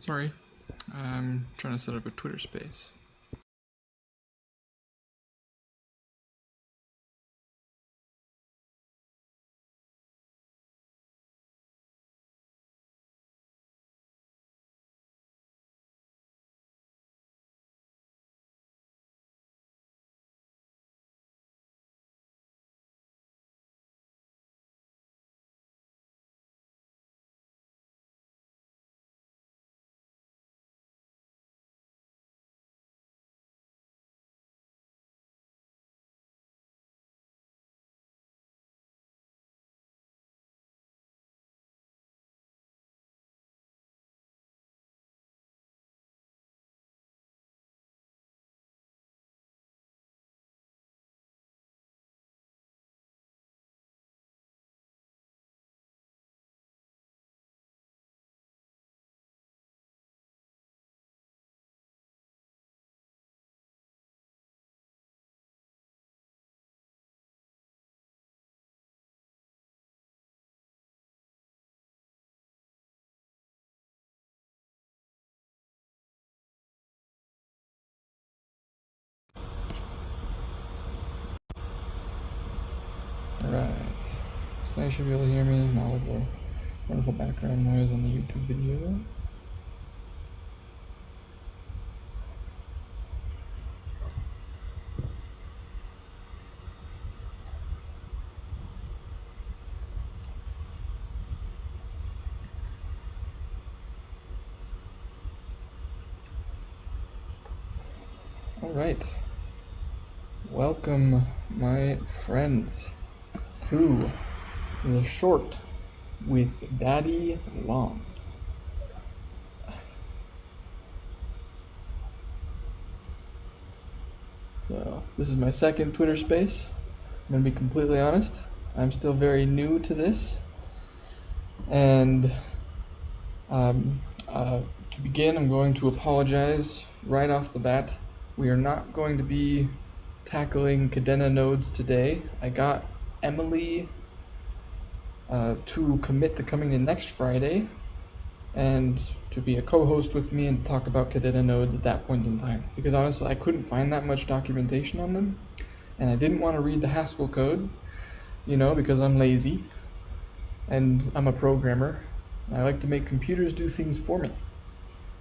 Sorry, I'm trying to set up a Twitter space. Alright, so now you should be able to hear me, not with the wonderful background noise on the YouTube video. Alright, welcome my friends to the short with Daddy Long. So this is my second Twitter space. I'm gonna be completely honest, I'm still very new to this, and to begin, I'm going to apologize right off the bat. We are not going to be tackling Kadena nodes today. I got Emily to commit to coming in next Friday and to be a co-host with me and talk about Kadena nodes at that point in time. Because honestly, I couldn't find that much documentation on them, and I didn't want to read the Haskell code, because I'm lazy and I'm a programmer. I like to make computers do things for me.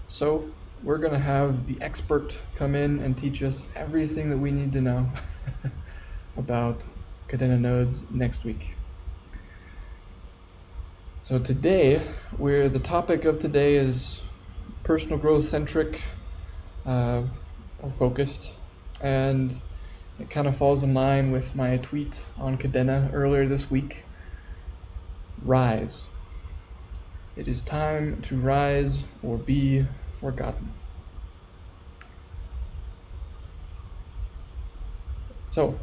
So we're gonna have the expert come in and teach us everything that we need to know about Kadena nodes next week. So today, the topic of today is personal growth centric or focused, and it kind of falls in line with my tweet on Kadena earlier this week. Rise. It is time to rise or be forgotten. So,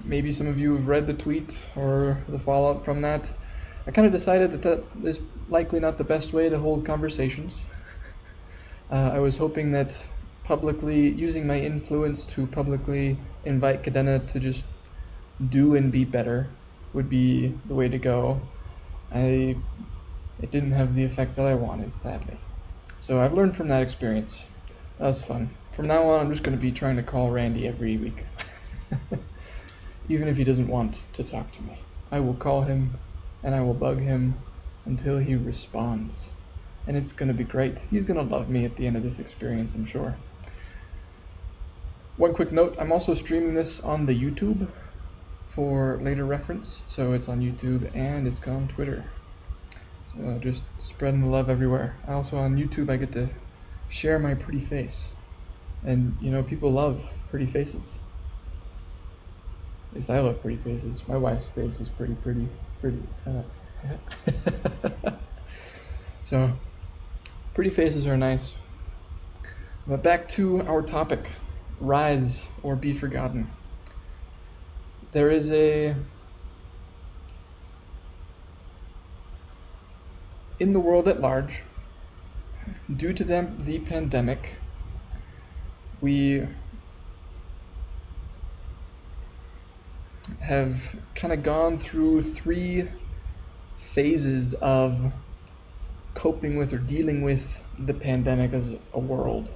maybe some of you have read the tweet or the fallout from that. I kind of decided that is likely not the best way to hold conversations. I was hoping that publicly, using my influence to publicly invite Kadena to just do and be better would be the way to go. It didn't have the effect that I wanted, sadly. So I've learned from that experience. That was fun. From now on, I'm just going to be trying to call Randy every week. Even if he doesn't want to talk to me. I will call him and I will bug him until he responds. And it's going to be great. He's going to love me at the end of this experience, I'm sure. One quick note, I'm also streaming this on the YouTube for later reference. So it's on YouTube and it's on Twitter. So just spreading the love everywhere. Also on YouTube, I get to share my pretty face. And people love pretty faces. At least I love pretty faces. My wife's face is pretty. So, pretty faces are nice. But back to our topic, rise or be forgotten. There is in the world at large, due to the pandemic, we have kind of gone through 3 phases of coping with or dealing with the pandemic as a world.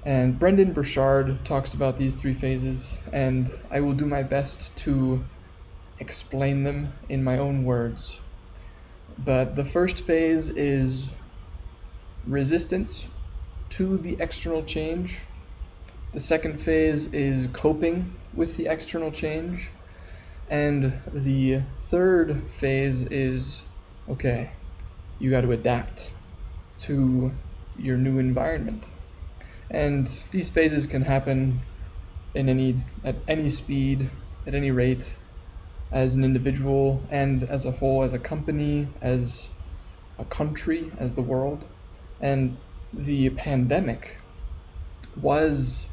And Brendan Burchard talks about these three phases, and I will do my best to explain them in my own words. But the first phase is resistance to the external change. The second phase is coping with the external change. And the third phase is, okay, you got to adapt to your new environment. And these phases can happen at any speed, at any rate, as an individual and as a whole, as a company, as a country, as the world. And the pandemic was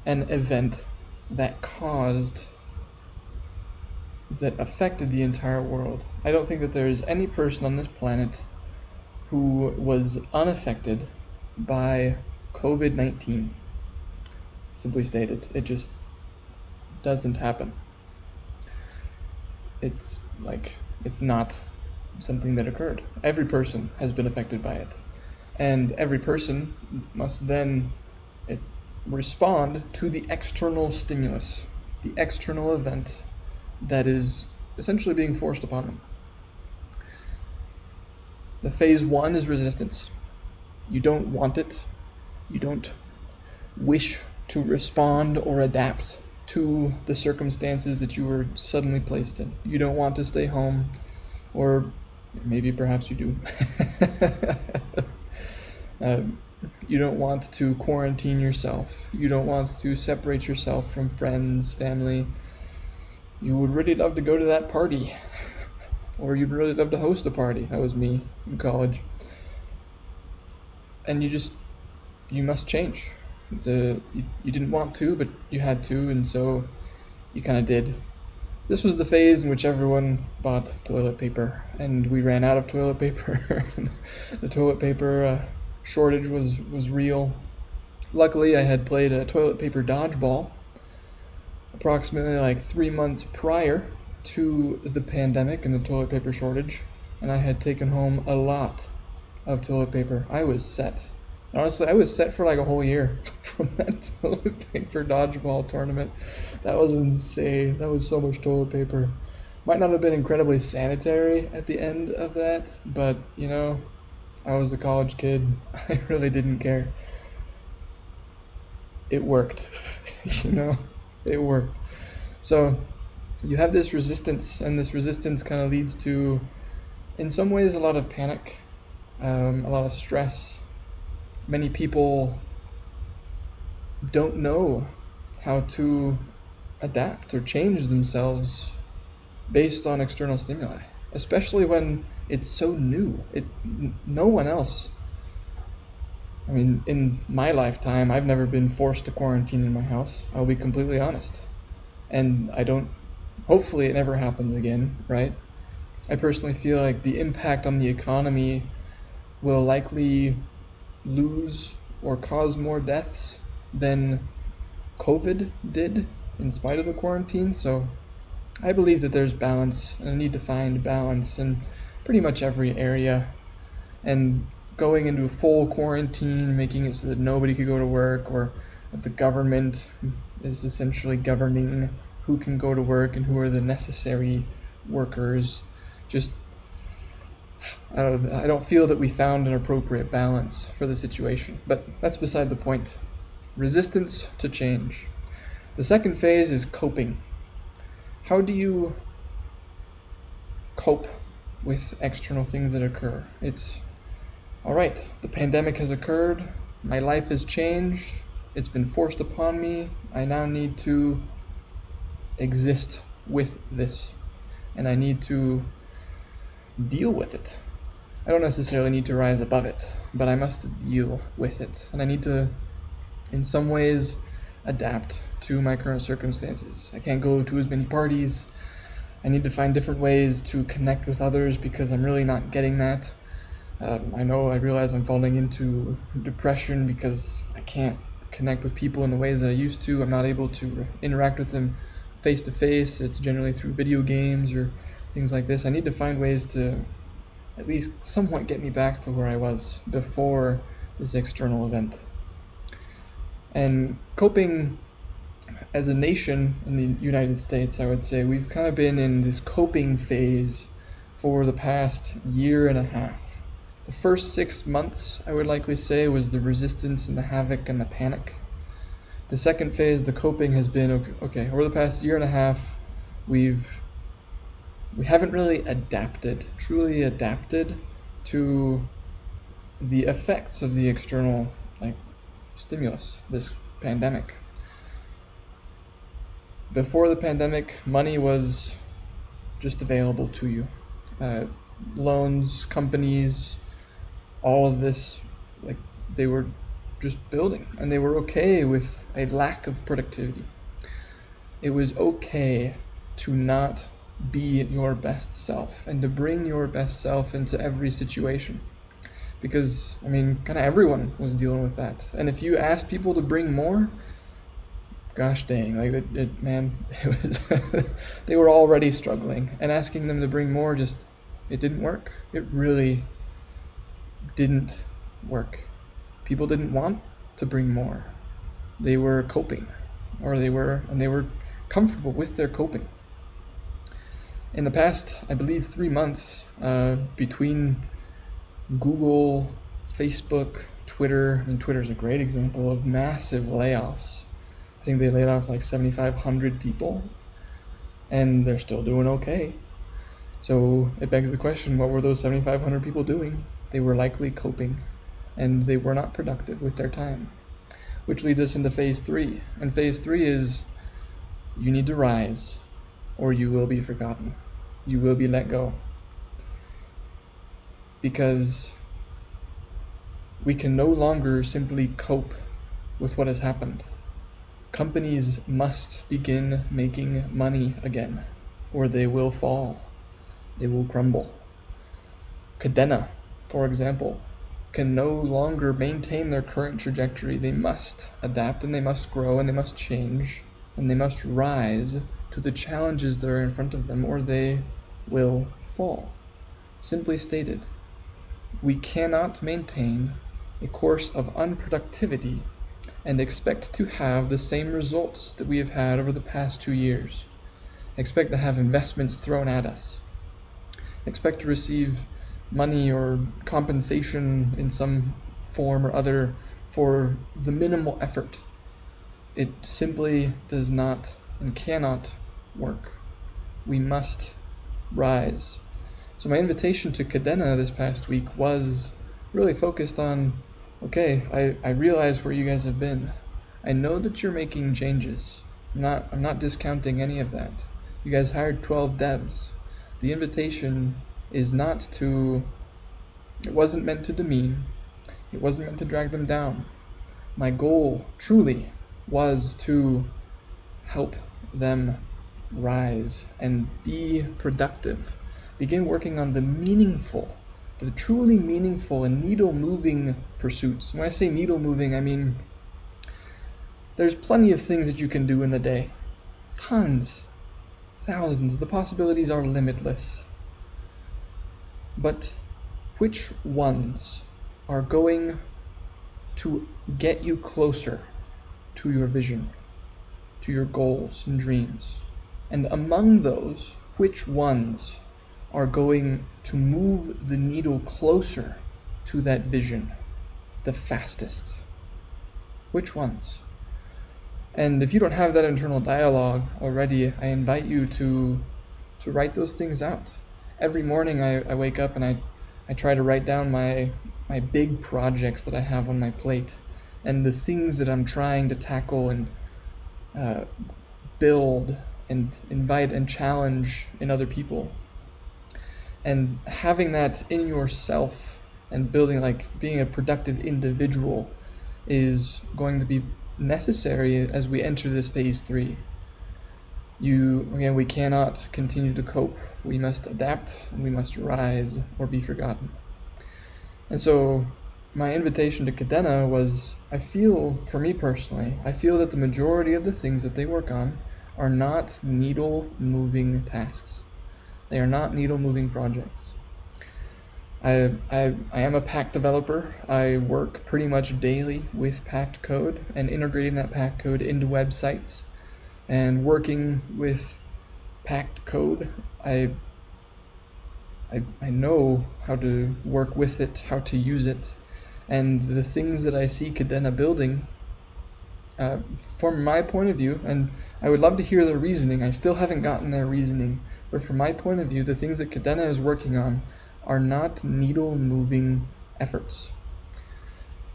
an event that affected the entire world. I don't think that there is any person on this planet who was unaffected by COVID-19. Simply stated, it just doesn't happen. It's not something that occurred. Every person has been affected by it. And every person must then respond to the external stimulus, the external event that is essentially being forced upon them. The phase one is resistance. You don't want it. You don't wish to respond or adapt to the circumstances that you were suddenly placed in. You don't want to stay home, or maybe perhaps you do. You don't want to quarantine yourself. You don't want to separate yourself from friends, family. You would really love to go to that party, or you'd really love to host a party. That was me in college. And you must change. You didn't want to, but you had to, and so you kind of did. This was the phase in which everyone bought toilet paper, and we ran out of toilet paper. The toilet paper shortage was real. Luckily, I had played a toilet paper dodgeball approximately 3 months prior to the pandemic and the toilet paper shortage, and I had taken home a lot of toilet paper. I was set. Honestly, I was set for a whole year from that toilet paper dodgeball tournament. That was insane. That was so much toilet paper. Might not have been incredibly sanitary at the end of that, but I was a college kid. I really didn't care. It worked. It worked. So you have this resistance, and this resistance kind of leads to, in some ways, a lot of panic, a lot of stress. Many people don't know how to adapt or change themselves based on external stimuli, especially when it's so new. No one else. I mean, in my lifetime, I've never been forced to quarantine in my house. I'll be completely honest. And hopefully it never happens again, right? I personally feel like the impact on the economy will likely lose or cause more deaths than COVID did in spite of the quarantine. So I believe that there's balance, and I need to find balance in pretty much every area. And going into a full quarantine, making it so that nobody could go to work, or that the government is essentially governing who can go to work and who are the necessary workers, I don't feel that we found an appropriate balance for the situation, but that's beside the point. Resistance to change. The second phase is coping. How do you cope with external things that occur? It's, all right, the pandemic has occurred, my life has changed, it's been forced upon me, I now need to exist with this, and I need to deal with it. I don't necessarily need to rise above it, but I must deal with it, and I need to, in some ways, adapt to my current circumstances. I can't go to as many parties. I need to find different ways to connect with others because I'm really not getting that. I realize I'm falling into depression because I can't connect with people in the ways that I used to. I'm not able to interact with them face to face. It's generally through video games or things like this. I need to find ways to at least somewhat get me back to where I was before this external event. And coping as a nation in the United States, I would say we've kind of been in this coping phase for the past year and a half. The first 6 months, I would likely say, was the resistance and the havoc and the panic. The second phase, the coping, has been, okay, over the past year and a half, we haven't really truly adapted to the effects of the external stimulus, this pandemic. Before the pandemic, money was just available to you. Loans, companies, all of this, they were just building, and they were okay with a lack of productivity. It was okay to not be your best self and to bring your best self into every situation. Because, kind of everyone was dealing with that. And if you asked people to bring more, gosh dang, it was they were already struggling. And asking them to bring more it didn't work. It really didn't work. People didn't want to bring more. They were coping, they were comfortable with their coping. In the past, I believe 3 months, between Google, Facebook, Twitter, Twitter's a great example of massive layoffs. I think they laid off 7,500 people, and they're still doing okay. So it begs the question, what were those 7,500 people doing? They were likely coping, and they were not productive with their time. Which leads us into phase 3. And phase 3 is, you need to rise, or you will be forgotten. You will be let go. Because we can no longer simply cope with what has happened. Companies must begin making money again, or they will fall. They will crumble. Cadena, for example, can no longer maintain their current trajectory. They must adapt, and they must grow, and they must change, and they must rise to the challenges that are in front of them, or they will fall. Simply stated, we cannot maintain a course of unproductivity and expect to have the same results that we have had over the past 2 years. Expect to have investments thrown at us. Expect to receive money or compensation in some form or other for the minimal effort. It simply does not and cannot work. We must rise. So my invitation to Cadena this past week was really focused on, okay, I realize where you guys have been. I know that you're making changes. I'm not discounting any of that. You guys hired 12 devs. The invitation is not to, it wasn't meant to demean. It wasn't meant to drag them down. My goal truly was to help them rise and be productive. Begin working on the truly meaningful and needle-moving pursuits. When I say needle-moving, I mean there's plenty of things that you can do in the day. Tons. Thousands. The possibilities are limitless. But which ones are going to get you closer to your vision, to your goals and dreams? And among those, which ones are going to move the needle closer to that vision the fastest? Which ones? And if you don't have that internal dialogue already, I invite you to write those things out. Every morning I wake up and I try to write down my big projects that I have on my plate and the things that I'm trying to tackle and build and invite and challenge in other people. And having that in yourself and building, being a productive individual is going to be necessary as we enter this phase 3. We cannot continue to cope. We must adapt, and we must rise or be forgotten. And so my invitation to Cadena was, for me personally, I feel that the majority of the things that they work on are not needle-moving tasks. They are not needle-moving projects. I am a Pact developer. I work pretty much daily with Pact code and integrating that Pact code into websites and working with Pact code. I know how to work with it, how to use it, and the things that I see Kadena building, from my point of view, and I would love to hear their reasoning. I still haven't gotten their reasoning, but from my point of view, the things that Kadena is working on are not needle-moving efforts.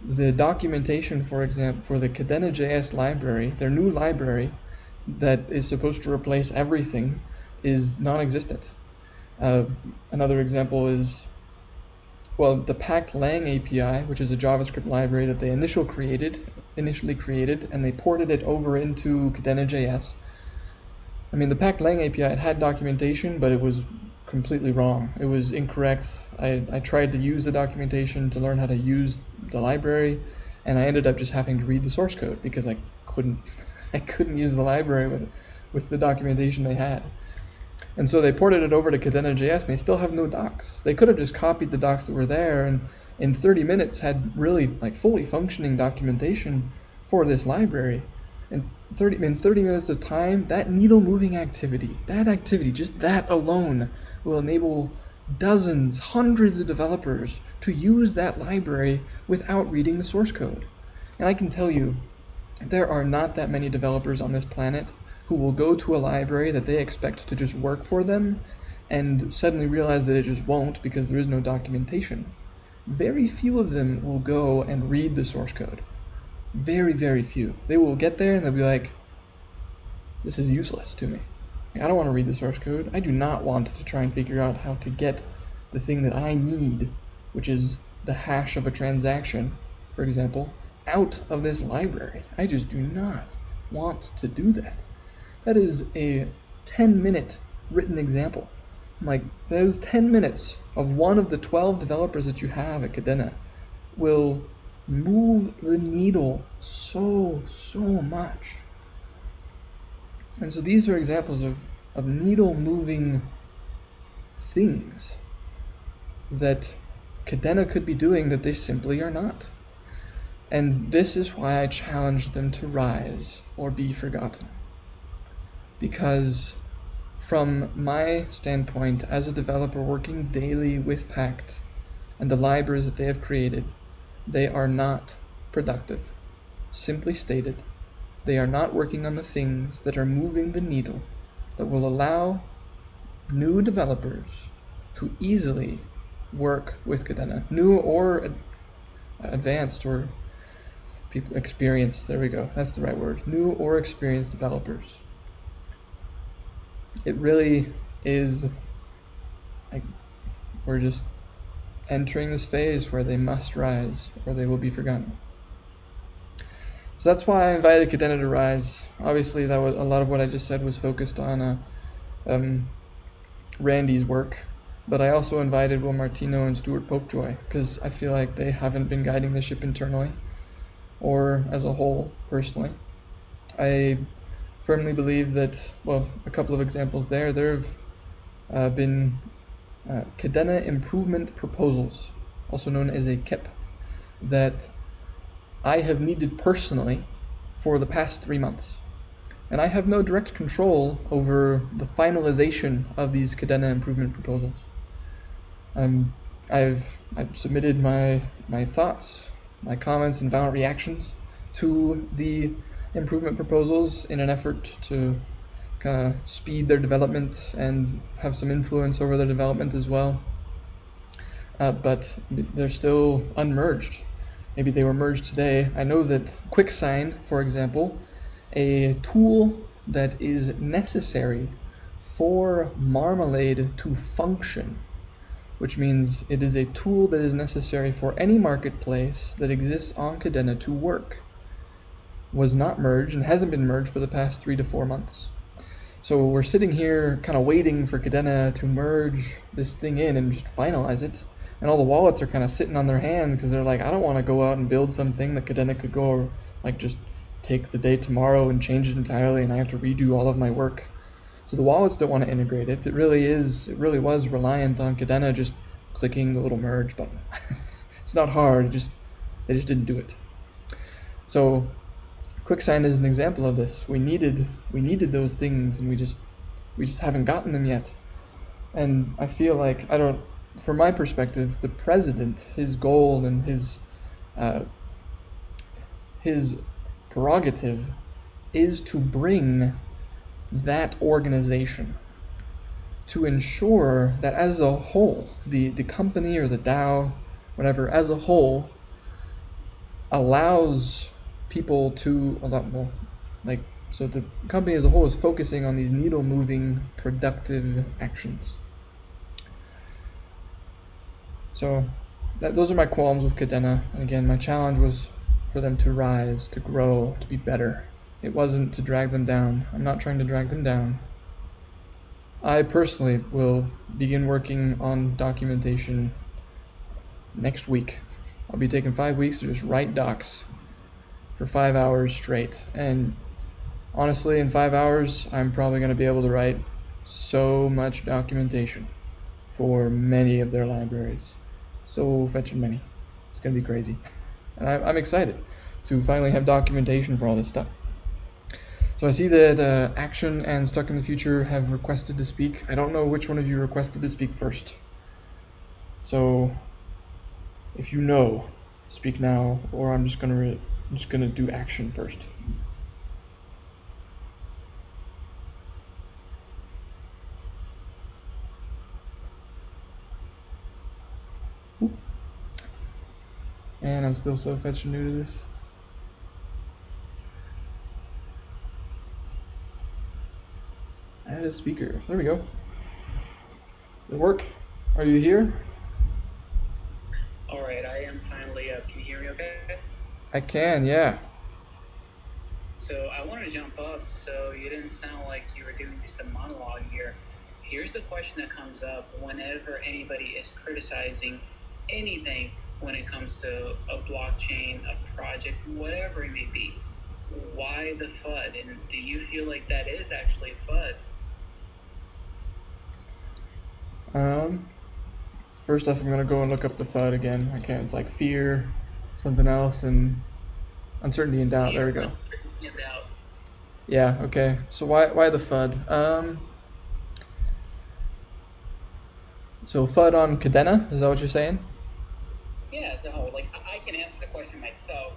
The documentation, for example, for the Kadena.js library, their new library that is supposed to replace everything, is non-existent. Another example is, well, the Pact.lang API, which is a JavaScript library that they initially created, and they ported it over into Kadena.js. I mean, the Pact.lang API, it had documentation, but it was completely wrong. It was incorrect. I tried to use the documentation to learn how to use the library, and I ended up just having to read the source code because I couldn't use the library with the documentation they had. And so they ported it over to Kadena.js, and they still have no docs. They could have just copied the docs that were there, and in 30 minutes had really fully functioning documentation for this library. And in 30 minutes of time, that needle moving activity, just that alone, will enable dozens, hundreds of developers to use that library without reading the source code. And I can tell you, there are not that many developers on this planet who will go to a library that they expect to just work for them and suddenly realize that it just won't because there is no documentation. Very few of them will go and read the source code. Very, very few. They will get there and they'll be like, this is useless to me. I don't want to read the source code. I do not want to try and figure out how to get the thing that I need, which is the hash of a transaction, for example, out of this library. I just do not want to do that. That is a 10-minute written example. Those 10 minutes of one of the 12 developers that you have at Kadena will move the needle so much. And so these are examples of needle moving things that Kadena could be doing that they simply are not. And this is why I challenge them to rise or be forgotten. Because from my standpoint as a developer working daily with Pact and the libraries that they have created, they are not productive. Simply stated, they are not working on the things that are moving the needle that will allow new developers to easily work with Kadena. New or advanced or people experienced, there we go, that's the right word. New or experienced developers. It really is we're just entering this phase where they must rise or they will be forgotten. So that's why I invited Kadena to rise. Obviously, that was a lot of what I just said was focused on Randy's work, but I also invited Will Martino and Stuart Popejoy because I feel like they haven't been guiding the ship internally or as a whole personally. I firmly believe that, well, a couple of examples there have been Kadena improvement proposals, also known as a KIP, that I have needed personally for the past 3 months. And I have no direct control over the finalization of these Kadena improvement proposals. I've submitted my thoughts, my comments, and violent reactions to the improvement proposals in an effort to kind of speed their development and have some influence over their development as well. But they're still unmerged. Maybe they were merged today. I know that QuickSign, for example, a tool that is necessary for Marmalade to function, which means it is a tool that is necessary for any marketplace that exists on Kadena to work, was not merged and hasn't been merged for the past 3 to 4 months. So we're sitting here kind of waiting for Kadena to merge this thing in and just finalize it. And all the wallets are kind of sitting on their hands because they're like, I don't want to go out and build something that Kadena could go just take the day tomorrow and change it entirely, and I have to redo all of my work. So the wallets don't want to integrate it. It really was reliant on Kadena just clicking the little merge button. It's not hard, they just didn't do it. So QuickSign is an example of this. We needed those things, and we just haven't gotten them yet. And I feel like, from my perspective, the president, his goal and his prerogative is to bring that organization, to ensure that as a whole, the company or the DAO, whatever, as a whole, allows people to so the company as a whole is focusing on these needle moving productive actions. So those are my qualms with Kadena. And again, my challenge was for them to rise, to grow, to be better. It wasn't to drag them down. I'm not trying to drag them down. I personally will begin working on documentation next week. I'll be taking 5 weeks to just write docs for 5 hours straight. And honestly, in 5 hours, I'm probably going to be able to write so much documentation for many of their libraries. So fetching many. It's going to be crazy. And I'm excited to finally have documentation for all this stuff. So I see that Action and Stuck in the Future have requested to speak. I don't know which one of you requested to speak first. So if you know, speak now, or I'm just gonna do Action first. And I'm still so fetching new to this. Add a speaker. There we go. Did it work? Are you here? All right, I am finally up. Can you hear me okay? I can, yeah. So I wanted to jump up so you didn't sound like you were doing just a monologue here. Here's the question that comes up whenever anybody is criticizing anything when it comes to a blockchain, a project, whatever it may be. Why the FUD? And do you feel like that is actually FUD? First off, I'm gonna go and look up the FUD again. I can't. It's like fear, something else, and uncertainty and doubt. There we go. Yeah. Okay. So why the FUD? So FUD on Kadena, is that what you're saying? Yeah, so like I can answer the question myself,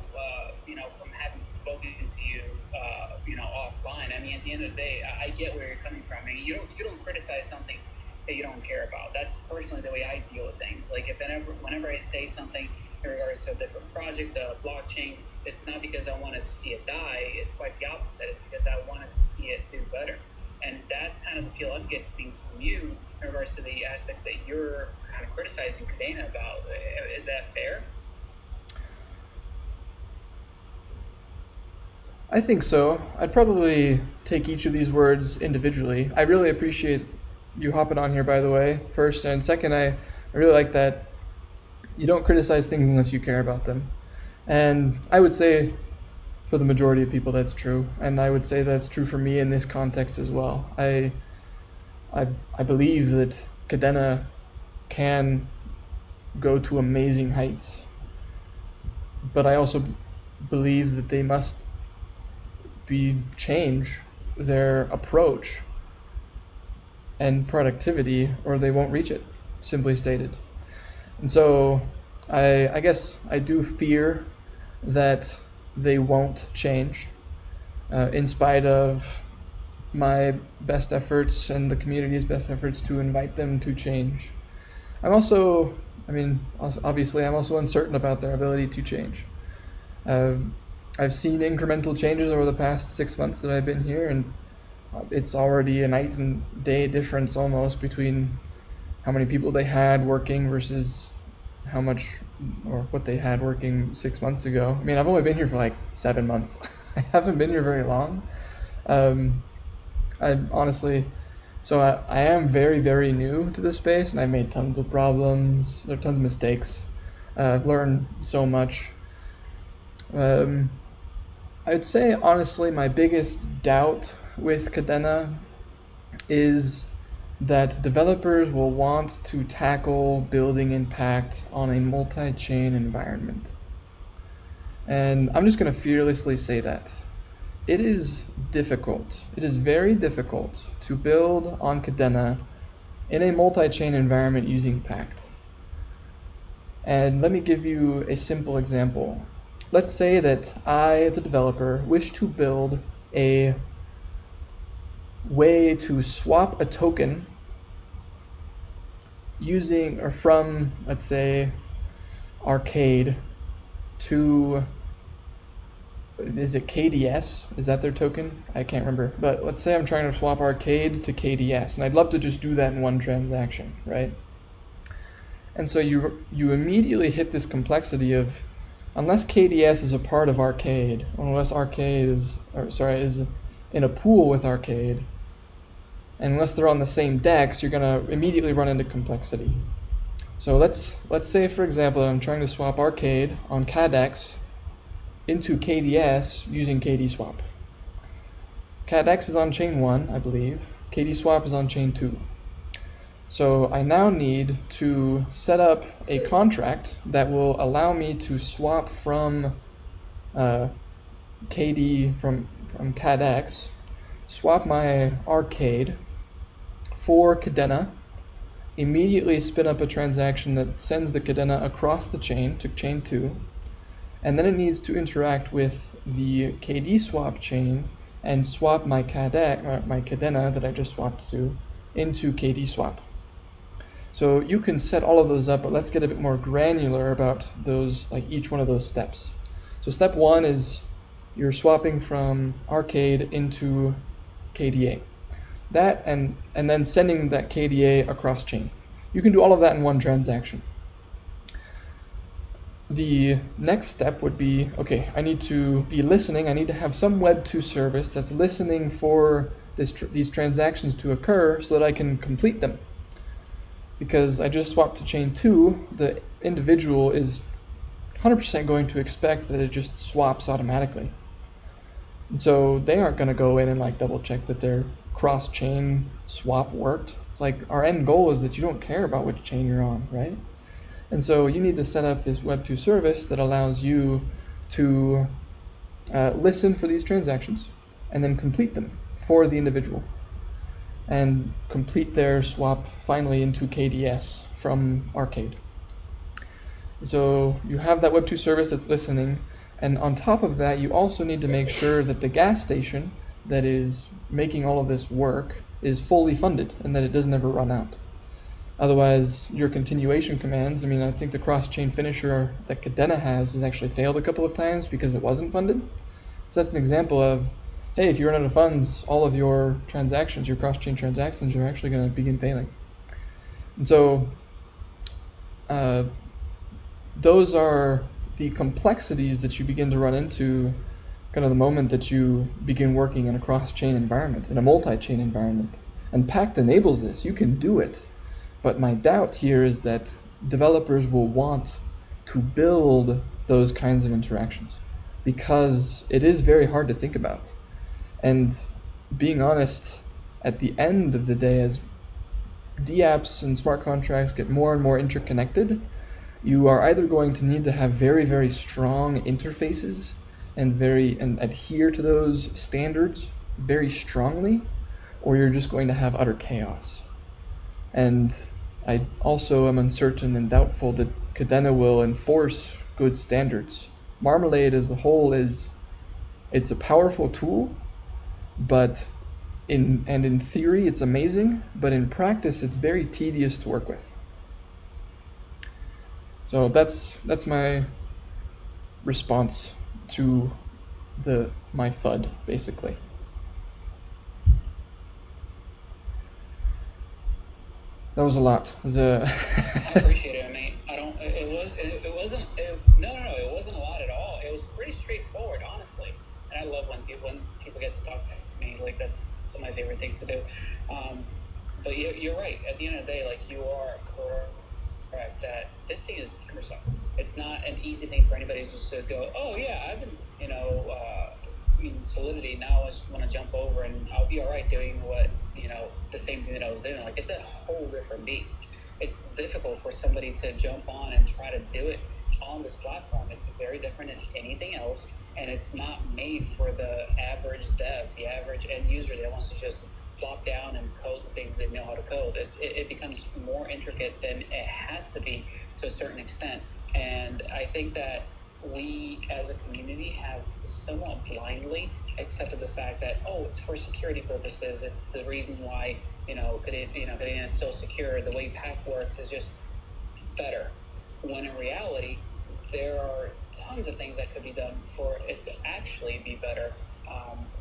from having spoken to you, offline. I mean, at the end of the day, I get where you're coming from. I mean, you don't criticize something that you don't care about. That's personally the way I deal with things. Like whenever I say something in regards to a different project, a blockchain, it's not because I wanted to see it die. It's quite the opposite. It's because I wanted to see it do better. And that's kind of the feel I'm getting from you in regards to the aspects that you're kind of criticizing Kadena about. Is that fair? I think so. I'd probably take each of these words individually. I really appreciate you hopping on here, by the way, first. And second, I really like that you don't criticize things unless you care about them. And I would say for the majority of people that's true. And I would say that's true for me in this context as well. I believe that Kadena can go to amazing heights. But I also believe that they must change their approach and productivity, or they won't reach it, simply stated. And so I guess I do fear that they won't change in spite of my best efforts and the community's best efforts to invite them to change. Obviously I'm also uncertain about their ability to change. I've seen incremental changes over the past 6 months that I've been here, and it's already a night and day difference almost between how many people they had working versus how much or what they had working 6 months ago. I mean, I've only been here for like 7 months. I haven't been here very long. I am very, very new to this space, and I've made tons of problems, or tons of mistakes. I've learned so much. I'd say, honestly, my biggest doubt with Kadena is that developers will want to tackle building impact on a multi-chain environment. And I'm just going to fearlessly say that. It is difficult. It is very difficult to build on Kadena in a multi-chain environment using Pact. And let me give you a simple example. Let's say that I, as a developer, wish to build a way to swap a token using or from, let's say, Arcade to, is it KDS? Is that their token? I can't remember. But let's say I'm trying to swap Arcade to KDS, and I'd love to just do that in one transaction, right? And so you immediately hit this complexity of, unless KDS is a part of Arcade, unless Arcade is in a pool with Arcade, and unless they're on the same DEX, you're gonna immediately run into complexity. So let's say, for example, that I'm trying to swap Arcade on CADEX into KDS using KDSwap. CADEX is on chain 1, I believe. KDSwap is on chain 2. So I now need to set up a contract that will allow me to swap from KD from CADEX, swap my Arcade for Kadena, immediately spin up a transaction that sends the Kadena across the chain to chain 2, and then it needs to interact with the KDSwap chain and swap my Kadena that I just swapped to into KDSwap. So you can set all of those up, but let's get a bit more granular about those, like each one of those steps. So step 1 is you're swapping from Arcade into KDA. That and then sending that KDA across chain. You can do all of that in one transaction. The next step would be, okay, I need to be listening. I need to have some Web2 service that's listening for these transactions to occur so that I can complete them. Because I just swapped to chain 2, the individual is 100% going to expect that it just swaps automatically. And so they aren't going to go in and like double check that their cross-chain swap worked. It's like our end goal is that you don't care about which chain you're on, right? And so you need to set up this Web2 service that allows you to listen for these transactions and then complete them for the individual and complete their swap finally into KDS from Arcade. So you have that Web2 service that's listening, and on top of that, you also need to make sure that the gas station that is making all of this work is fully funded and that it doesn't ever run out. Otherwise, your continuation commands, I mean, I think the cross-chain finisher that Kadena has actually failed a couple of times because it wasn't funded. So that's an example of, hey, if you run out of funds, all of your transactions, your cross-chain transactions, are actually going to begin failing. And so those are the complexities that you begin to run into kind of the moment that you begin working in a cross-chain environment, in a multi-chain environment. And Pact enables this. You can do it. But my doubt here is that developers will want to build those kinds of interactions because it is very hard to think about. And being honest, at the end of the day, as dApps and smart contracts get more and more interconnected, you are either going to need to have very, very strong interfaces and adhere to those standards very strongly, or you're just going to have utter chaos. And I also am uncertain and doubtful that Kadena will enforce good standards. Marmalade as a whole it's a powerful tool, but in theory it's amazing, but in practice it's very tedious to work with. So that's my response to my FUD, basically. That was a lot. I appreciate it. I mean, it wasn't a lot at all. It was pretty straightforward, honestly. And I love when people get to talk to me. Like, that's some of my favorite things to do. But you're right. At the end of the day, like, you are correct that this thing is cumbersome. It's not an easy thing for anybody just to go, oh yeah, I've been, in Solidity, now I just want to jump over and I'll be all right doing what, the same thing that I was doing. Like, it's a whole different beast. It's difficult for somebody to jump on and try to do it on this platform. It's very different than anything else, and it's not made for the average dev, the average end user that wants to just plop down and code the things they know how to code. It becomes more intricate than it has to be to a certain extent. And I think that we as a community have somewhat blindly accepted the fact that, it's for security purposes. It's the reason why, Kadena is so secure. The way Pact works is just better. When in reality, there are tons of things that could be done for it to actually be better,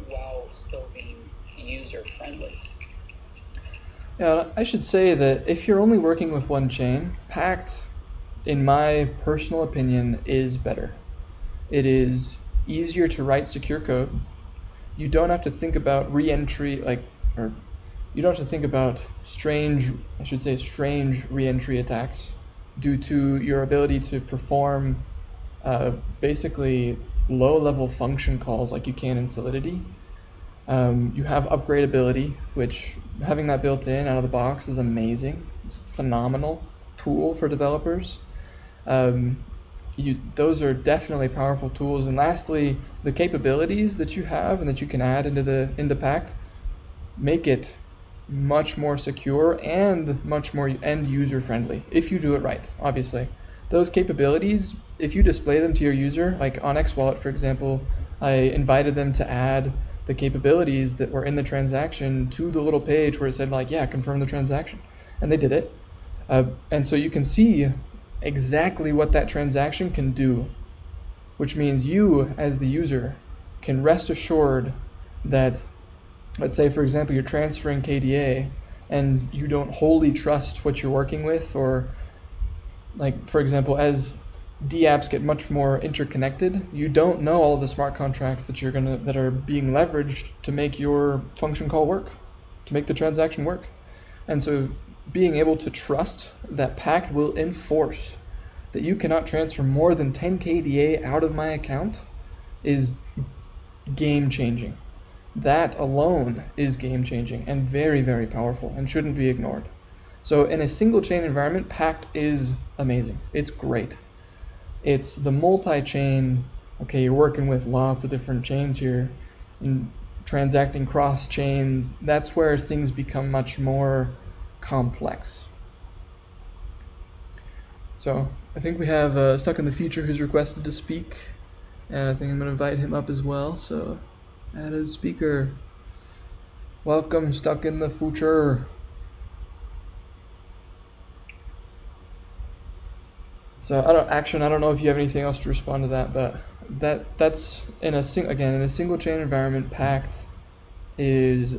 while still being user friendly. Yeah, I should say that if you're only working with one chain, Pact, in my personal opinion, is better. It is easier to write secure code. You don't have to think about re-entry, or you don't have to think about strange re-entry attacks due to your ability to perform basically low-level function calls like you can in Solidity. You have upgradability, which having that built in out of the box is amazing. It's a phenomenal tool for developers. Those are definitely powerful tools. And lastly, the capabilities that you have and that you can add into Pact make it much more secure and much more end user friendly if you do it right. Obviously, those capabilities, if you display them to your user, like on XWallet, for example, I invited them to add the capabilities that were in the transaction to the little page where it said confirm the transaction, and they did it. And so you can see exactly what that transaction can do, which means you as the user can rest assured that, let's say for example, you're transferring KDA and you don't wholly trust what you're working with, or like for example, as dApps get much more interconnected, you don't know all of the smart contracts that are being leveraged to make your function call work, to make the transaction work. And so being able to trust that Pact will enforce that you cannot transfer more than 10 KDA out of my account is game changing. That alone is game changing and very, very powerful and shouldn't be ignored. So in a single chain environment, Pact is amazing. It's great. It's the multi-chain, okay, you're working with lots of different chains here and transacting cross chains. That's where things become much more complex. So I think we have Stuck in the Future who's requested to speak, and I think I'm going to invite him up as well. So add as speaker. Welcome, Stuck in the Future. So I don't know if you have anything else to respond to that, but that's in a single chain environment, Pact is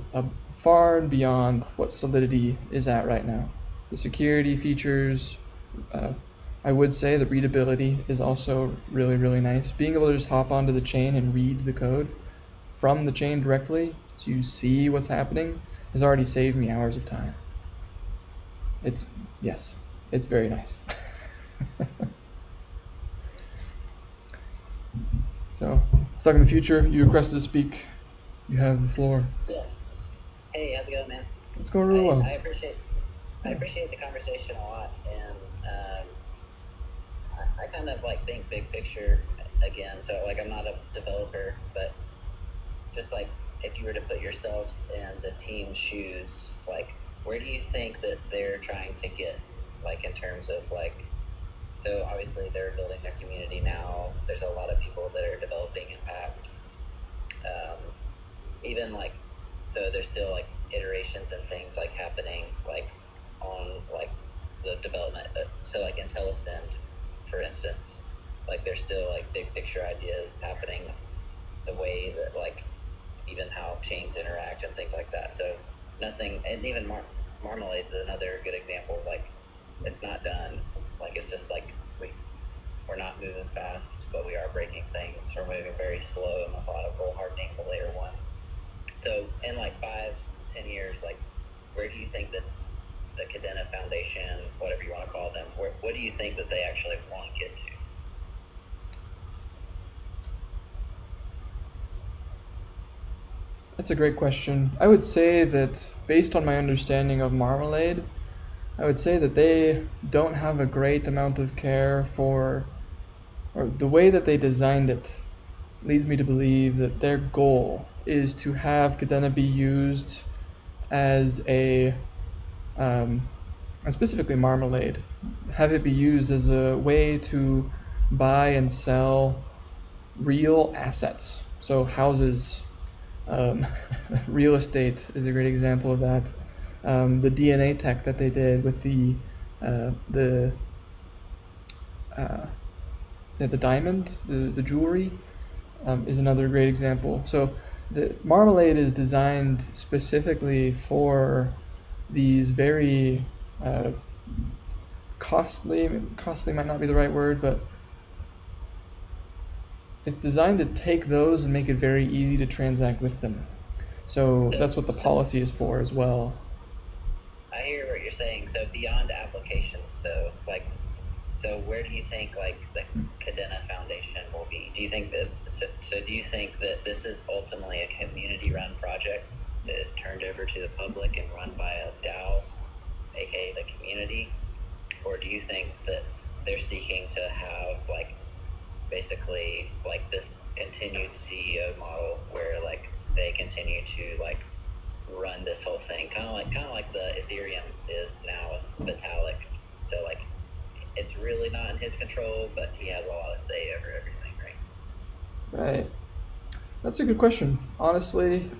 far and beyond what Solidity is at right now. The security features, I would say the readability is also really, really nice. Being able to just hop onto the chain and read the code from the chain directly so you see what's happening has already saved me hours of time. It's very nice. So, Stuck in the Future, you requested to speak. You have the floor. Yes. Hey, how's it going, man? It's going really well. I appreciate the conversation a lot, and I kind of think big picture again. So I'm not a developer, but just if you were to put yourselves in the team's shoes, where do you think that they're trying to get, in terms of so obviously they're building their community now. There's a lot of people that are developing Impact. Even so there's still iterations and things happening on the development. So IntelliSend, for instance, there's still big picture ideas happening, the way that even how chains interact and things like that. So nothing, and even Marmalade's another good example. It's not done. It's just we're not moving fast, but we are breaking things. We're moving very slow and methodical, hardening the layer one. So in 5-10 years, where do you think that the Kadena Foundation, whatever you want to call them, what do you think that they actually want to get to? That's a great question. I would say that based on my understanding of Marmalade, I would say that they don't have a great amount of care for, or the way that they designed it leads me to believe that their goal is to have Kadena be used as um, and specifically Marmalade, have it be used as a way to buy and sell real assets. So houses, um, real estate is a great example of that. The DNA tech that they did with the uh, yeah, the diamond, the jewelry, is another great example. So the Marmalade is designed specifically for these very uh, costly might not be the right word, but it's designed to take those and make it very easy to transact with them. So So, that's what the policy is for as well. I hear what you're saying. So beyond applications, though, like, so where do you think like the Cadena Foundation will be? Do you think that so do you think that this is ultimately a community-run project that is turned over to the public and run by a DAO, aka the community, or do you think that they're seeking to have like basically like this continued CEO model where like they continue to like run this whole thing, kind of like the Ethereum is now with Vitalik. So like it's really not in his control, but he has a lot of say over everything, right? Right. That's a good question. Honestly,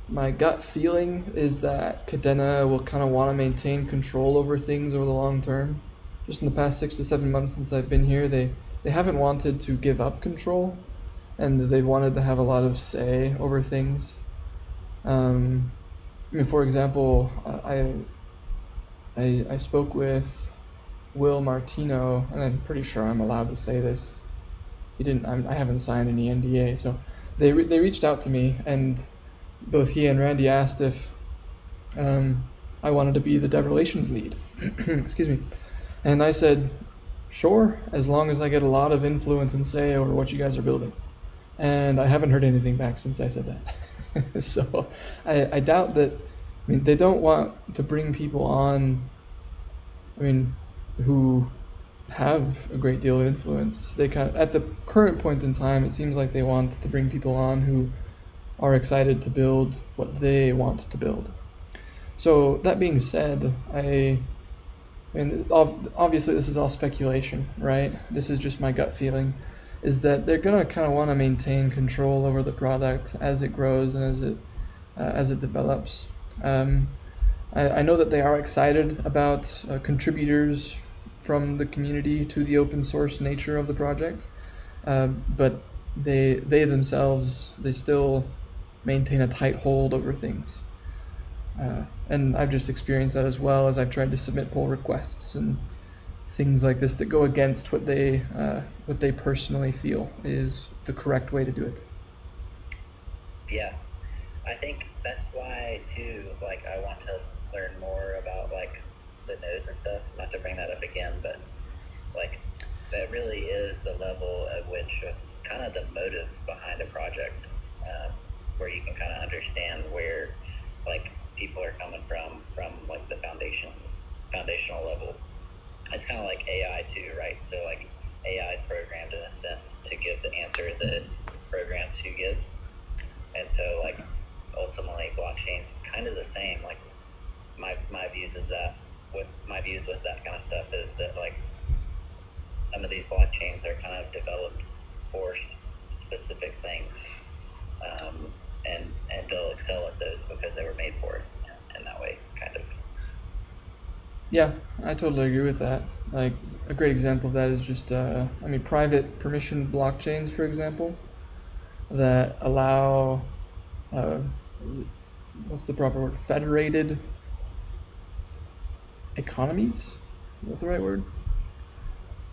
my gut feeling is that Cadena will kind of want to maintain control over things over the long term. Just in the past 6 to 7 months since I've been here, they haven't wanted to give up control, and they've wanted to have a lot of say over things. I mean, for example, I spoke with Will Martino, and I'm pretty sure I'm allowed to say this. I haven't signed any NDA, so they reached out to me, and both he and Randy asked if I wanted to be the dev relations lead. Excuse me. And I said, sure, as long as I get a lot of influence and say over what you guys are building. And I haven't heard anything back since I said that. So I doubt that. I mean, they don't want to bring people on, I mean, who have a great deal of influence. They kind of, at the current point in time, it seems like they want to bring people on who are excited to build what they want to build. So that being said, and obviously this is all speculation, right? This is just my gut feeling, is that they're gonna kind of want to maintain control over the product as it grows and as it develops. I know that they are excited about contributors from the community to the open source nature of the project, but they themselves, they still maintain a tight hold over things. And I've just experienced that as well as I've tried to submit pull requests and things like this that go against what they personally feel is the correct way to do it. Yeah, I think that's why too. Like, I want to learn more about like the nodes and stuff. Not to bring that up again, but like that really is the level at which of kind of the motive behind a project, where you can kind of understand where like people are coming from like the foundational level. It's kind of like AI too, right? So like AI is programmed in a sense to give the answer that it's programmed to give, and so like ultimately blockchain's kind of the same. Like my views is that my views with that kind of stuff is that like some of these blockchains are kind of developed for specific things, and they'll excel at those because they were made for it in that way, kind of. Yeah, I totally agree with that. Like a great example of that is just, private permission blockchains, for example, that allow, uh, what's the proper word? Federated economies? Is that the right word?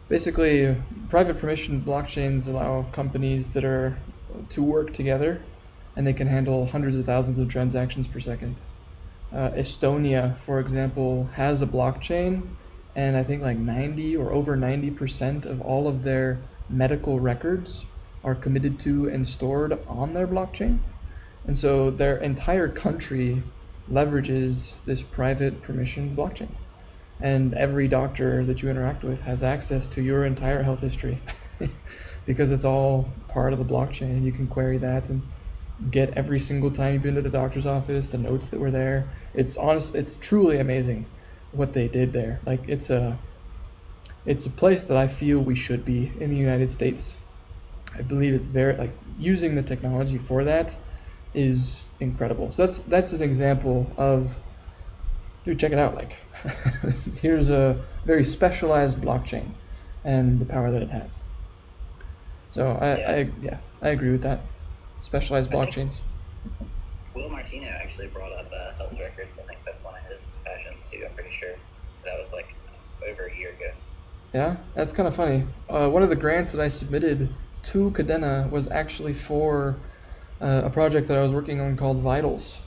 Basically, private permission blockchains allow companies that are to work together, and they can handle hundreds of thousands of transactions per second. Estonia, for example, has a blockchain, and I think like 90 or over 90% of all of their medical records are committed to and stored on their blockchain. And so their entire country leverages this private permission blockchain. And every doctor that you interact with has access to your entire health history because it's all part of the blockchain, and you can query that and get every single time you've been to the doctor's office, the notes that were there. It's truly amazing what they did there. Like it's a place that I feel we should be in the United States. I believe it's very, like, using the technology for that is incredible. So that's an example of, dude, check it out. Like, here's a very specialized blockchain and the power that it has. So I agree with that. Specialized blockchains. Will Martino actually brought up health records. I think that's one of his passions too. I'm pretty sure that was like over a year ago. Yeah, that's kind of funny. One of the grants that I submitted to Kadena was actually for a project that I was working on called Vitals,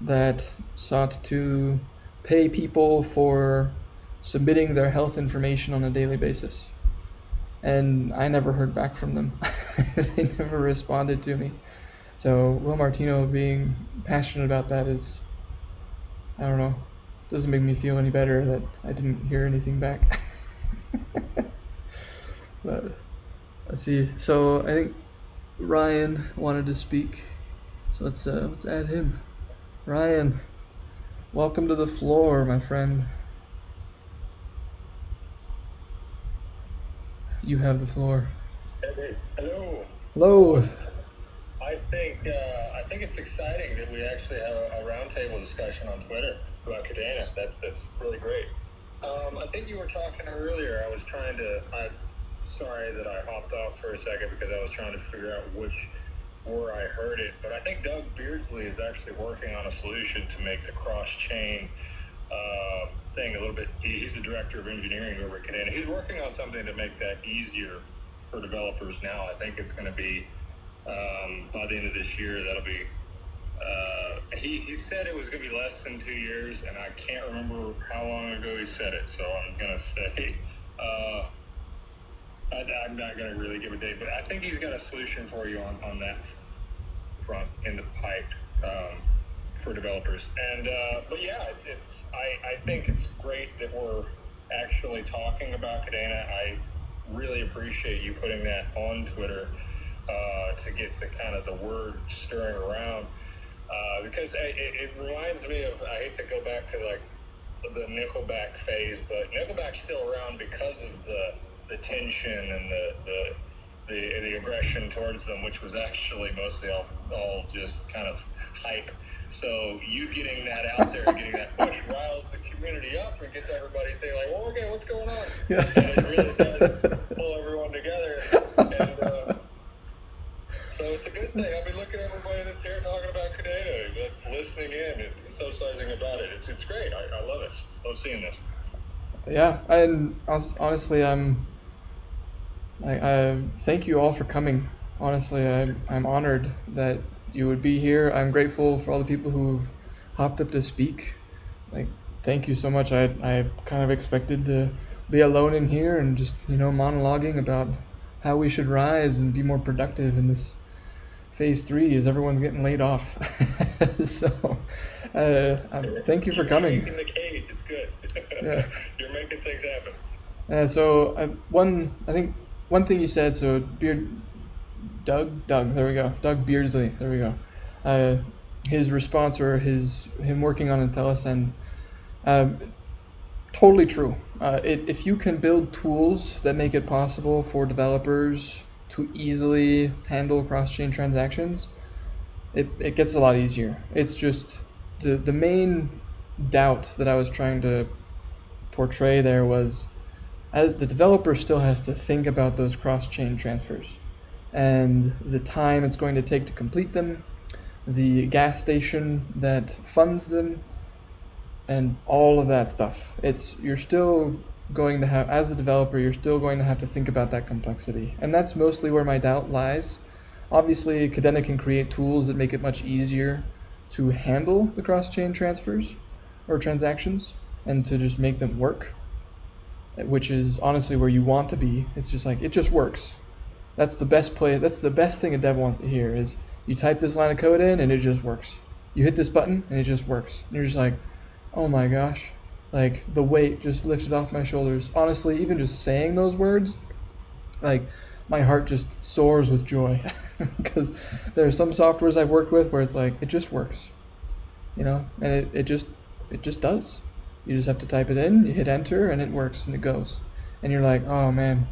that sought to pay people for submitting their health information on a daily basis. And I never heard back from them. They never responded to me. So Will Martino being passionate about that is, I don't know, doesn't make me feel any better that I didn't hear anything back. But let's see. So I think Ryan wanted to speak. So let's add him. Ryan, welcome to the floor, my friend. You have the floor. Hello. Hello. I think it's exciting that we actually have a roundtable discussion on Twitter about Kadena. That's really great. I think you were talking earlier. I'm sorry that I hopped off for a second because I was trying to figure out where I heard it. But I think Doug Beardsley is actually working on a solution to make the cross-chain thing a little bit. He's the director of engineering over at Kadena. He's working on something to make that easier for developers now. I think it's going to be by the end of this year. That'll be. He said it was going to be less than 2 years, and I can't remember how long ago he said it. So I'm going to say I'm not going to really give a date, but I think he's got a solution for you on that front in the pipe. For developers, and but yeah, I think it's great that we're actually talking about Kadena. I really appreciate you putting that on Twitter to get the word stirring around, because it reminds me of, I hate to go back to like the Nickelback phase, but Nickelback's still around because of the tension and the aggression towards them, which was actually mostly all just kind of hype. So you getting that out there, getting that push, riles the community up and gets everybody saying like, well, okay, what's going on? Yeah. And it really does pull everyone together. And so it's a good thing. I mean, look at everybody that's here talking about Kadena, that's listening in and socializing about it. It's great. I love it. I love seeing this. Yeah, and honestly, I thank you all for coming. Honestly, I'm honored that you would be here. I'm grateful for all the people who've hopped up to speak. Like, thank you so much. I kind of expected to be alone in here and just, monologuing about how we should rise and be more productive in this phase 3 as everyone's getting laid off. So, thank you for coming. You're shaking the cage. It's good. Yeah. You're making things happen. I think one thing you said, so Doug, there we go. Doug Beardsley, there we go. His response, or him working on IntelliSend, totally true. If you can build tools that make it possible for developers to easily handle cross-chain transactions, it gets a lot easier. It's just the main doubt that I was trying to portray there was, as the developer still has to think about those cross-chain transfers and the time it's going to take to complete them, the gas station that funds them, and all of that stuff. You're still going to have, as the developer, you're still going to have to think about that complexity. And that's mostly where my doubt lies. Obviously, Kadena can create tools that make it much easier to handle the cross-chain transfers or transactions and to just make them work, which is honestly where you want to be. It's just like, it just works. That's the best play. That's the best thing a dev wants to hear is you type this line of code in and it just works. You hit this button and it just works. And you're just like, oh my gosh, like the weight just lifted off my shoulders. Honestly, even just saying those words, like my heart just soars with joy because there are some softwares I've worked with where it's like, it just works, you know, and it just does. You just have to type it in, you hit enter, and it works and it goes. And you're like, oh man,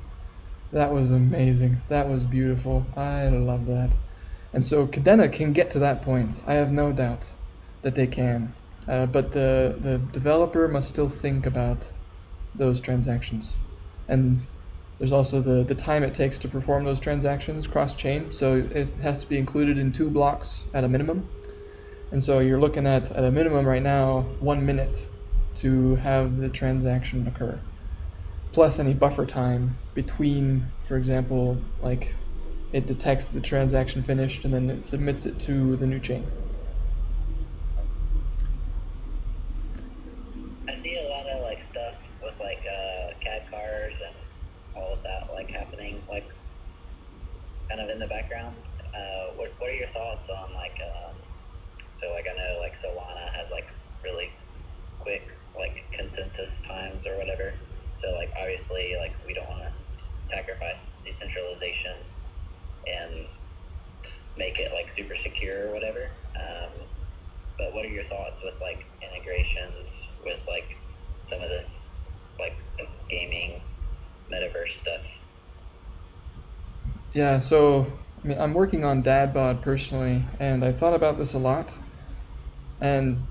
that was amazing. That was beautiful. I love that. And so Kadena can get to that point. I have no doubt that they can. But the developer must still think about those transactions. And there's also the time it takes to perform those transactions cross-chain. So it has to be included in 2 blocks at a minimum. And so you're looking at a minimum right now, 1 minute to have the transaction occur. Plus any buffer time between, for example, like it detects the transaction finished and then it submits it to the new chain. I see a lot of like stuff with like CAD cars and all of that like happening like kind of in the background. What are your thoughts on like so like I know like Solana has like really quick like consensus times or whatever. So like obviously like we don't want to sacrifice decentralization and make it like super secure or whatever. But what are your thoughts with like integrations with like some of this like gaming metaverse stuff? Yeah, so I mean, I'm working on DadBod personally, and I thought about this a lot. And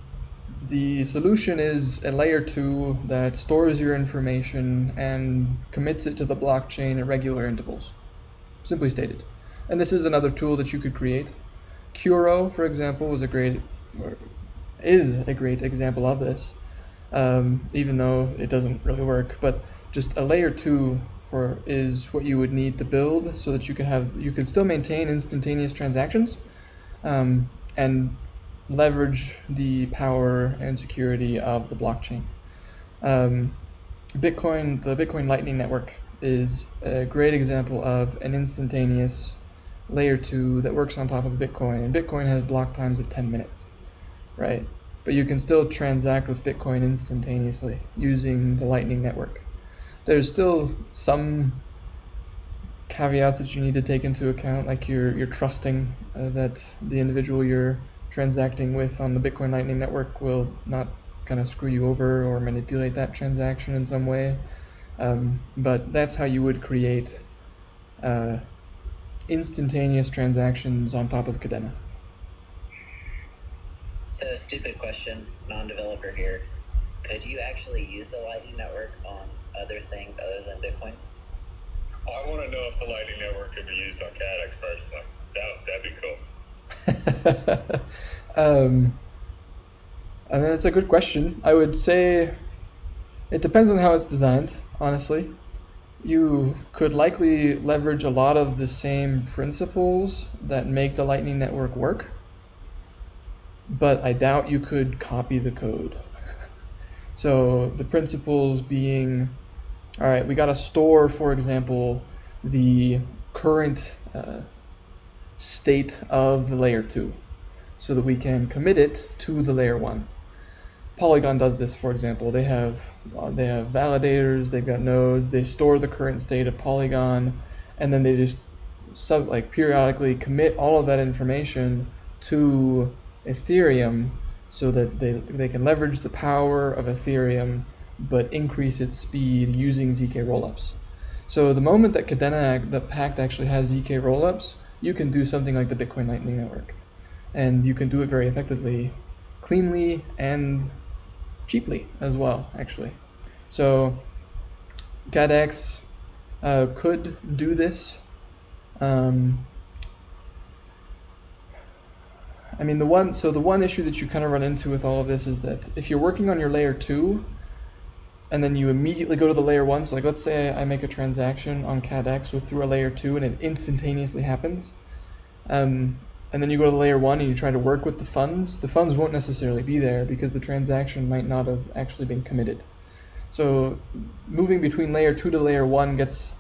the solution is a layer 2 that stores your information and commits it to the blockchain at regular intervals, simply stated. And this is another tool that you could create. Curo, for example, is a great example of this, even though it doesn't really work. But just a layer 2 is what you would need to build so that you can still maintain instantaneous transactions, and leverage the power and security of the blockchain. The Bitcoin Lightning Network is a great example of an instantaneous layer 2 that works on top of Bitcoin, and Bitcoin has block times of 10 minutes, right? But you can still transact with Bitcoin instantaneously using the Lightning Network. There's still some caveats that you need to take into account, like you're trusting that the individual you're transacting with on the Bitcoin Lightning Network will not kind of screw you over or manipulate that transaction in some way. But that's how you would create instantaneous transactions on top of Kadena. So stupid question, non-developer here. Could you actually use the Lightning Network on other things other than Bitcoin? I want to know if the Lightning Network could be used on CADX personally. That'd be cool. I mean, that's a good question. I would say it depends on how it's designed, honestly. You could likely leverage a lot of the same principles that make the Lightning Network work, but I doubt you could copy the code. So the principles being, all right, we got to store, for example, the current state of the layer 2 so that we can commit it to the layer 1. Polygon does this, for example. They have validators, they've got nodes, they store the current state of Polygon, and then they just periodically commit all of that information to Ethereum so that they can leverage the power of Ethereum but increase its speed using ZK rollups. So the moment that Kadena, the Pact actually has ZK rollups, you can do something like the Bitcoin Lightning Network. And you can do it very effectively, cleanly, and cheaply as well, actually. So CADX could do this. I mean, the one issue that you kind of run into with all of this is that if you're working on your layer 2 and then you immediately go to the layer 1, so like let's say I make a transaction on CADX through a layer 2 and it instantaneously happens, and then you go to the layer 1 and you try to work with the funds won't necessarily be there because the transaction might not have actually been committed. So moving between layer 2 to layer 1 gets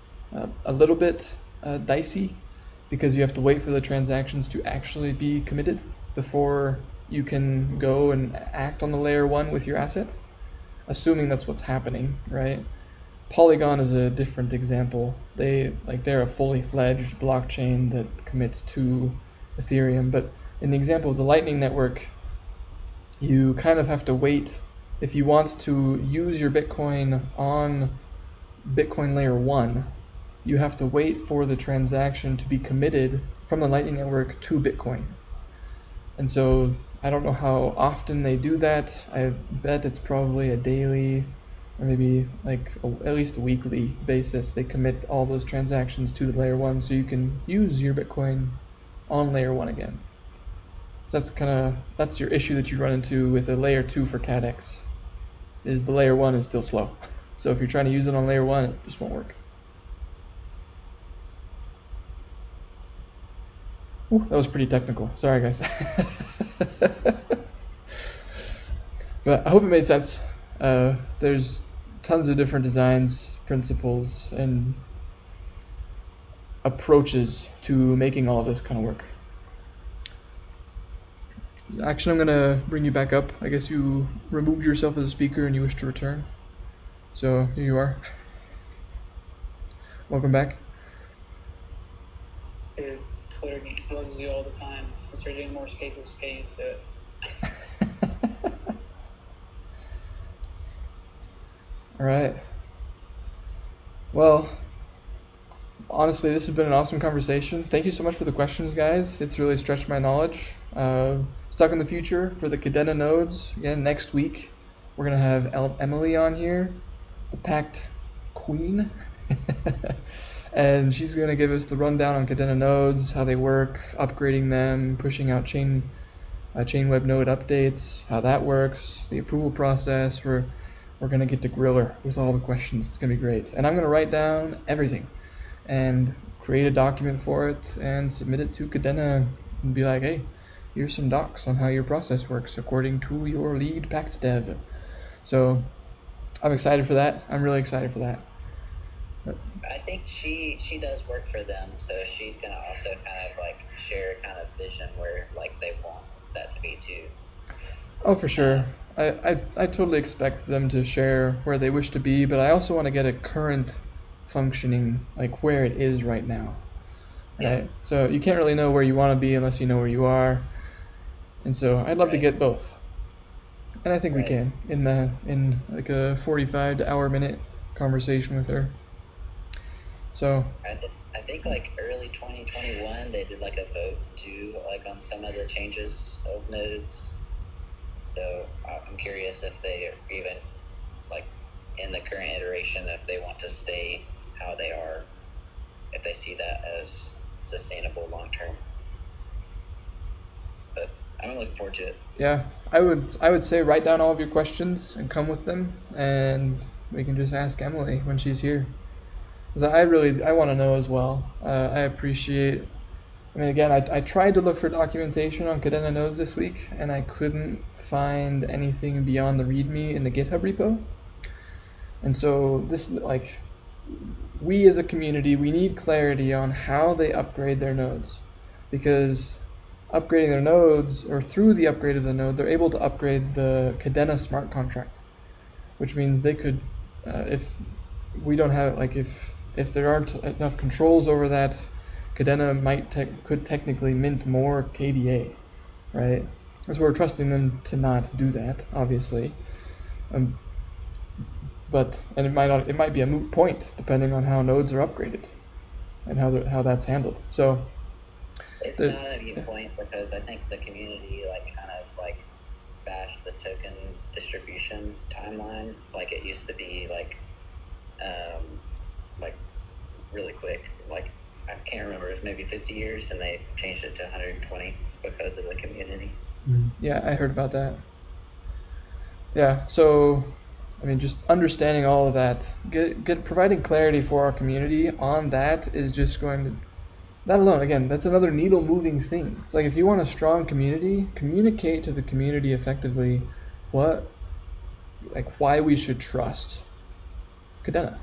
a little bit dicey because you have to wait for the transactions to actually be committed before you can go and act on the layer one with your asset, assuming that's what's happening, right? Polygon is a different example. They're a fully fledged blockchain that commits to Ethereum, but in the example of the Lightning Network, you kind of have to wait. If you want to use your Bitcoin on Bitcoin layer 1, you have to wait for the transaction to be committed from the Lightning Network to Bitcoin. And so I don't know how often they do that. I bet it's probably a daily or maybe at least a weekly basis. They commit all those transactions to the layer 1 so you can use your Bitcoin on layer 1 again. That's your issue that you run into with a layer 2 for CADEX, is the layer 1 is still slow. So if you're trying to use it on layer 1, it just won't work. Ooh, that was pretty technical. Sorry, guys. But I hope it made sense. There's tons of different designs, principles, and approaches to making all of this kind of work. Actually, I'm gonna bring you back up. I guess you removed yourself as a speaker and you wish to return. So here you are. Welcome back. Dude, Twitter bugs you all the time. Since they're doing more spaces, get used to it. All right. Well, honestly, this has been an awesome conversation. Thank you so much for the questions, guys. It's really stretched my knowledge. Stuck in the future for the Kadena nodes. Again, next week, we're going to have Emily on here, the Pact Queen. And she's going to give us the rundown on Kadena nodes, how they work, upgrading them, pushing out chain web node updates, how that works, the approval process. We're going to get to grill her with all the questions. It's going to be great. And I'm going to write down everything and create a document for it and submit it to Kadena and be like, hey, here's some docs on how your process works according to your lead Pact dev. So I'm excited for that. I'm really excited for that. I think she does work for them, so she's gonna also kind of like share kind of vision where like they want that to be too. Oh, for sure. I totally expect them to share where they wish to be, but I also want to get a current functioning, like where it is right now. Right? Yeah. So you can't really know where you want to be unless you know where you are. And so I'd love to get both. And I think we can in like a 45 hour minute conversation with her. So I think like early 2021 they did like a vote too, like on some of the changes of nodes. So I'm curious if they are even like in the current iteration, if they want to stay how they are, if they see that as sustainable long term. But I'm looking forward to it. yeah, I would say write down all of your questions and come with them, and we can just ask Emily when she's here. Because I want to know as well. I appreciate. I mean, again, I tried to look for documentation on Kadena nodes this week, and I couldn't find anything beyond the README in the GitHub repo. And so this, like, we as a community, we need clarity on how they upgrade their nodes, because upgrading their nodes, or through the upgrade of the node, they're able to upgrade the Kadena smart contract, which means they could, if we don't have, like, if there aren't enough controls over that, Kadena could technically mint more KDA, right? So we're trusting them to not do that, obviously. But it might be a moot point depending on how nodes are upgraded and how that's handled. So it's not a viewpoint because I think the community like kind of like bashed the token distribution timeline. Like it used to be like really quick. Like I can't remember, it's maybe 50 years and they changed it to 120 because of the community. Yeah, I heard about that. Yeah, so I mean, just understanding all of that, providing clarity for our community on that is just going to, that alone, again, that's another needle moving thing. It's like if you want a strong community, communicate to the community effectively why we should trust Kadena.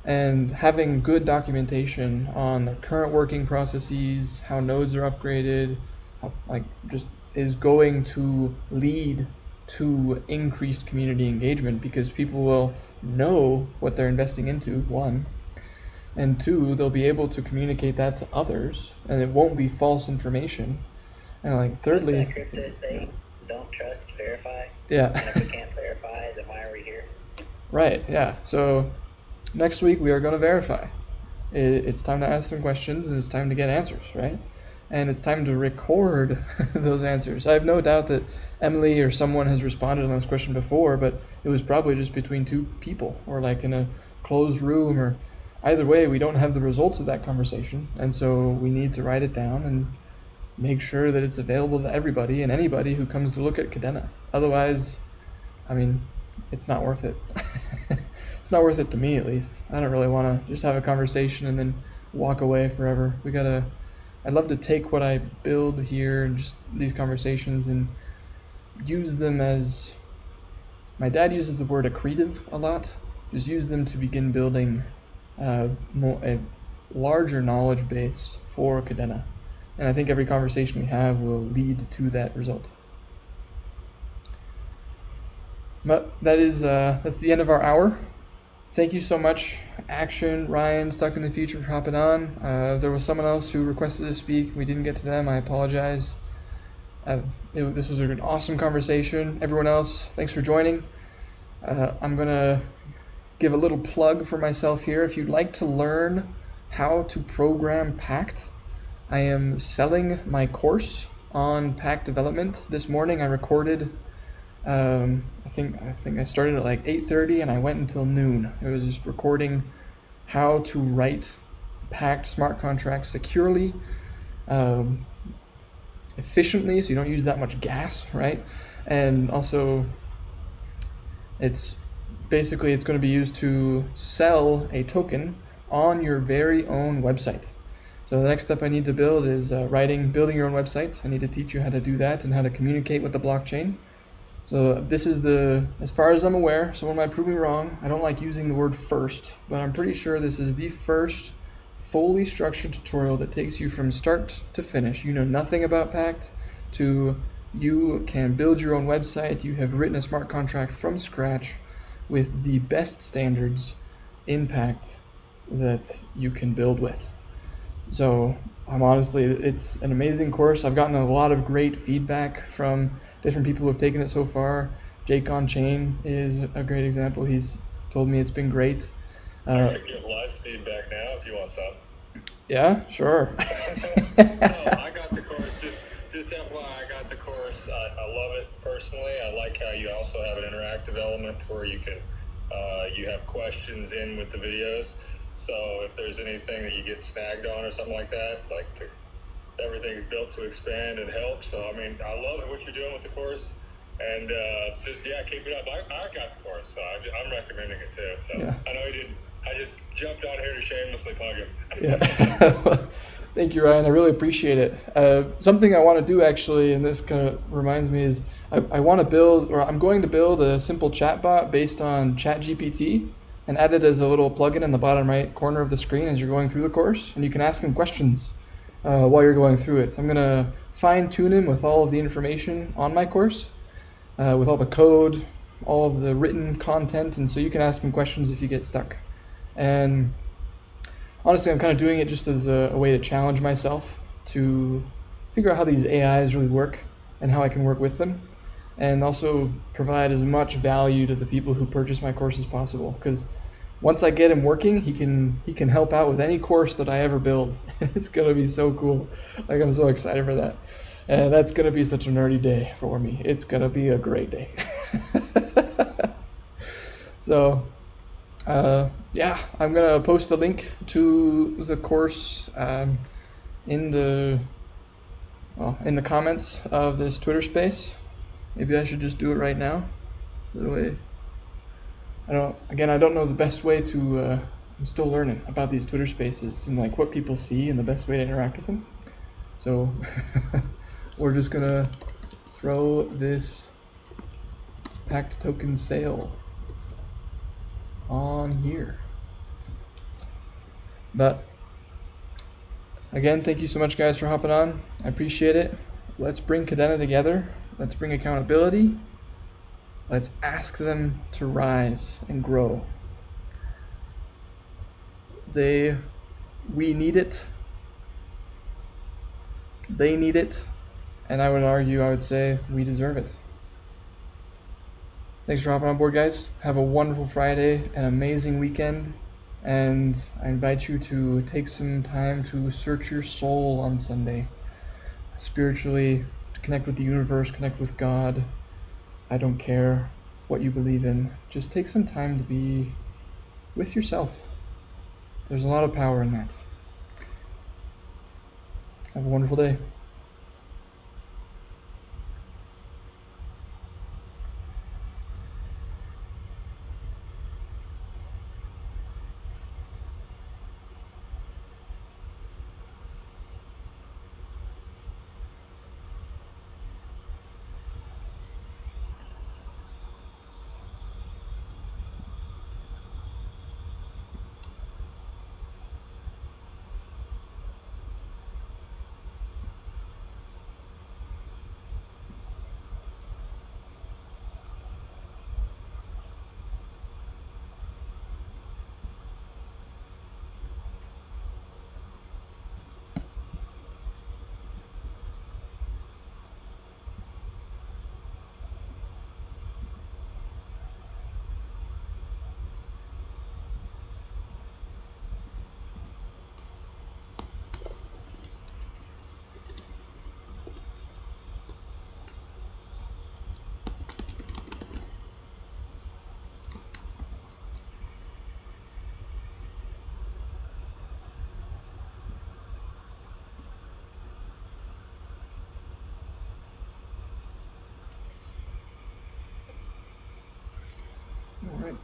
and having good documentation on the current working processes, how nodes are upgraded, how, like, just is going to lead to increased community engagement, because people will know what they're investing into, one, and two, they'll be able to communicate that to others, and it won't be false information. And like thirdly, Doesn't crypto say don't trust, verify? yeah. And if we can't verify, then why are we here? Right, yeah. So next week we are going to verify. It's time to ask some questions, and it's time to get answers, right? And it's time to record those answers. I have no doubt that Emily or someone has responded on this question before, but it was probably just between two people, or like in a closed room, or either way, we don't have the results of that conversation. And so we need to write it down and make sure that it's available to everybody and anybody who comes to look at Kadena. Otherwise, I mean, it's not worth it. It's not worth it to me, at least. I don't really want to just have a conversation and then walk away forever. I'd love to take what I build here and just these conversations and use them as, my dad uses the word accretive a lot. Just use them to begin building a larger knowledge base for Kadena. And I think every conversation we have will lead to that result. But that's the end of our hour. Thank you so much, Action, Ryan, Stuck in the Future, for hopping on. There was someone else who requested to speak. We didn't get to them. I apologize. This was an awesome conversation. Everyone else, thanks for joining. I'm going to give a little plug for myself here. If you'd like to learn how to program Pact, I am selling my course on Pact development. This morning I recorded, I think I started at like 8:30 and I went until noon. It was just recording how to write Pact smart contracts securely, efficiently, so you don't use that much gas, right? And also, it's going to be used to sell a token on your very own website. So the next step I need to build is building your own website. I need to teach you how to do that and how to communicate with the blockchain. So this is as far as I'm aware, someone might prove me wrong. I don't like using the word first, but I'm pretty sure this is the first fully structured tutorial that takes you from start to finish. You know nothing about Pact to you can build your own website. You have written a smart contract from scratch with the best standards in Pact that you can build with. So it's an amazing course. I've gotten a lot of great feedback from different people who have taken it so far. Jake on Chain is a great example. He's told me it's been great. I could give live feedback now if you want some. Yeah, sure. I got the course. Just FYI, I got the course. I love it personally. I like how you also have an interactive element where you can you have questions in with the videos. So if there's anything that you get snagged on or something like that, everything's built to expand and help. So I mean, I love what you're doing with the course, and keep it up. I got the course, so I'm recommending it too. So yeah. I know you didn't. I just jumped on here to shamelessly plug him. Yeah. Thank you, Ryan. I really appreciate it. Something I want to do actually, and this kind of reminds me, is I'm going to build a simple chatbot based on ChatGPT and add it as a little plugin in the bottom right corner of the screen as you're going through the course, and you can ask him questions while you're going through it. So I'm going to fine tune him with all of the information on my course, with all the code, all of the written content, and so you can ask him questions if you get stuck. And honestly, I'm kind of doing it just as a way to challenge myself to figure out how these AIs really work and how I can work with them, and also provide as much value to the people who purchase my course as possible. Because once I get him working, he can help out with any course that I ever build. It's gonna be so cool. Like, I'm so excited for that, and that's gonna be such a nerdy day for me. It's gonna be a great day. So. I'm gonna post a link to the course in the comments of this Twitter space. Maybe I should just do it right now. That way, I don't know the best way to. I'm still learning about these Twitter spaces and like what people see and the best way to interact with them. So we're just gonna throw this Pact token sale on here. But again, thank you so much, guys, for hopping on. I appreciate it. Let's bring Cadena together. Let's bring accountability. Let's ask them to rise and grow. We need it. They need it. And I would say, we deserve it. Thanks for hopping on board, guys. Have a wonderful Friday, an amazing weekend. And I invite you to take some time to search your soul on Sunday. Spiritually, to connect with the universe, connect with God. I don't care what you believe in. Just take some time to be with yourself. There's a lot of power in that. Have a wonderful day. Alright.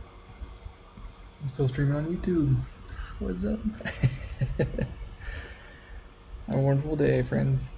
I'm still streaming on YouTube. What's up? Have a wonderful day, friends.